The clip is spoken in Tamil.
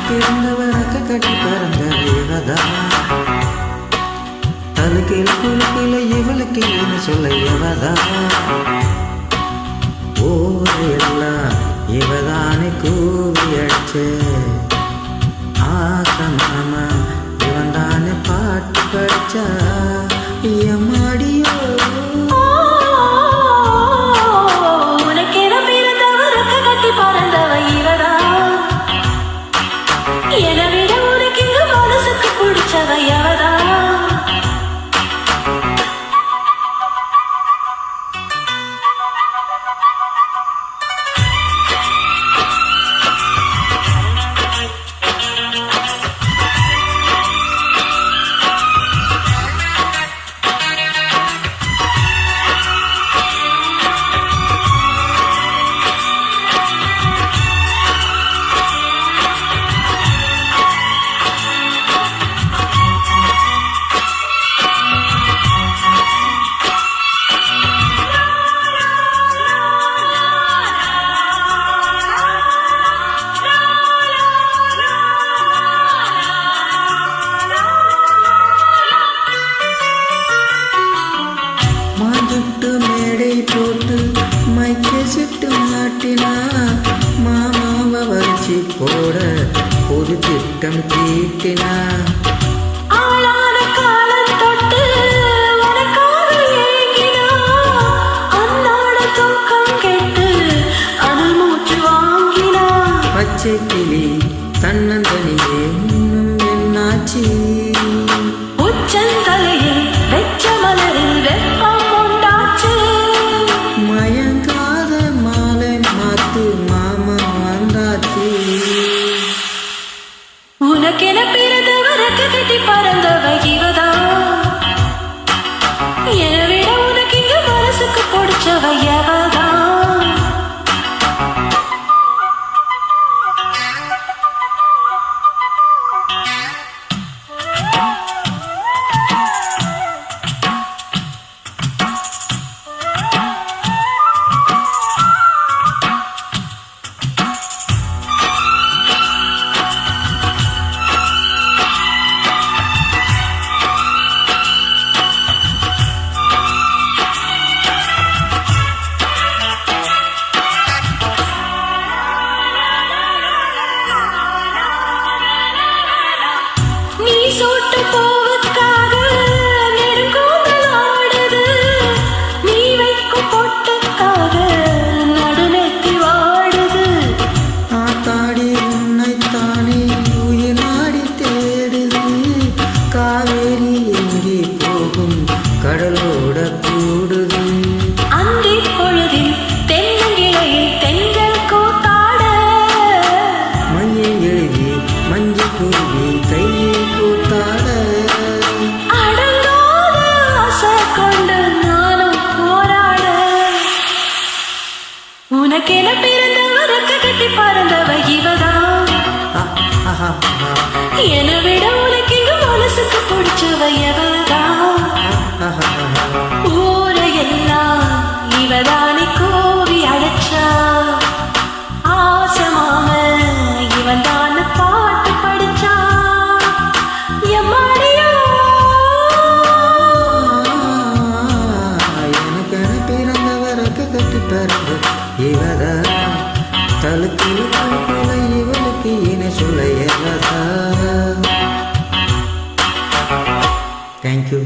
பிறந்தவரக்க கட்டி பறந்த இவதா தலுக்கில குலுக்கில இவளுக்கு என்ன சொல்ல இவதா ஊரெல்லாம் இவதானே கூவி அடிச்சு ஆசமாமா இவன் தானே பாட்டு படிச்சா எம்மாடியோ மேடை போட்டு மைக்கை சிட்டு மாட்டினா மாமாவை வச்சு போட ஒரு திட்டம் தீட்டினா பச்சை கிளி தன்னந்தனியே இன்னும் என்னாச்சு உச்சந்தலையில் வெச்ச மலரில் வெப்பம் மயங்காத மாலை மாத்து மாமா வந்தாச்சு உனக்கென பிறந்தவரக்கு கட்டி பறந்தவ இவதா என விட உனக்கு இங்கு மனசுக்கு பிடிச்சவ எவதா சூட்டு போவுக்காக நெடுங்கூந்தல் ஆடுது நீ வைக்கும் பொட்டுக்காக நடுநெத்தி வாடுது ஆத்தாடி உன்னைத்தானே உயிர் நாடி தேடுது காவேரி எங்கே போகும் கடலோட கூடுது அந்தி பொழுதில் தென்னங்கிளையில் தென்றல் கூத்தாட மையை எழுதி மஞ்சள் குருவி கையை கூத்தாட அடங்காத ஆசை கொண்டு நானும் போராட உனக்கென பிறந்தவரக்கு கட்டி பறந்தவ இவதா என விட உனக்கு இங்கு மனசுக்கு பிடிச்சவ எவதா ஊரையெல்லாம் இவதானே கோவி அழைச்சா ஆசமாம இவன் தான பாட்டு படிச்சா எம்மாடியோ எனக்கென பிறந்தவரக்கு கட்டி பறந்து இவதா தலுக்கில குலுக்கில இவளுக்கு இன சொல்ல எவதா. Thank you.